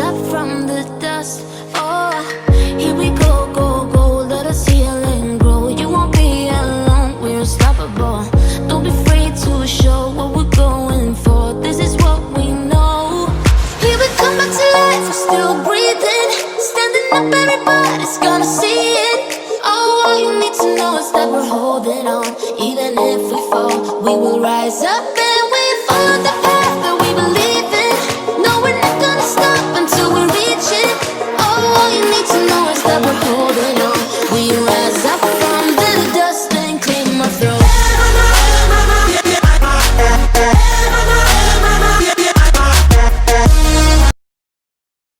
up from the dust. Oh, here we go, go, go. Let us heal and grow. You won't be alone, we're unstoppable. Don't be afraid to show what we're going for. This is what we know. Here we come back to life, we're still breathing. Standing up, everybody's gonna see it. Oh, all you need to know is that we're holding on. Even if we fall, we will rise up.